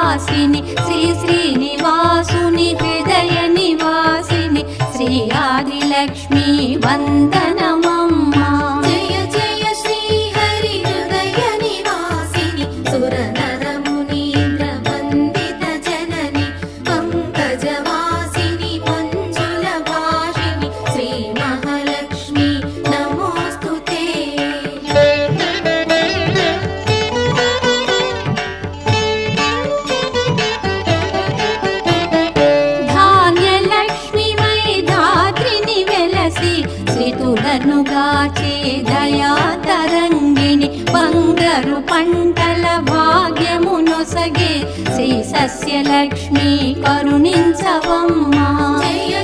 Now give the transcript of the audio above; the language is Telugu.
వాసిని శ్రీ శ్రీనివాసుని హృదయ నివాసిని శ్రీ ఆదిలక్ష్మి వందనమమ్మా. జయ జయ శ్రీ హరి హృదయ నివాసిని సురనర మునీంద్ర వందిత జనని పంకజవాసిని మంజుల భాషిని శ్రీ మహాలక్ష్మి నమోస్తుతే. ధాన్యలక్ష్మిమై ధాత్రిని వెలసి శ్రీతులను గాచే దయా తరంగిణి బంగారు పంటల భాగ్యమునొసగే శ్రీ సస్యలక్ష్మి కరుణించవమ్మా. జయ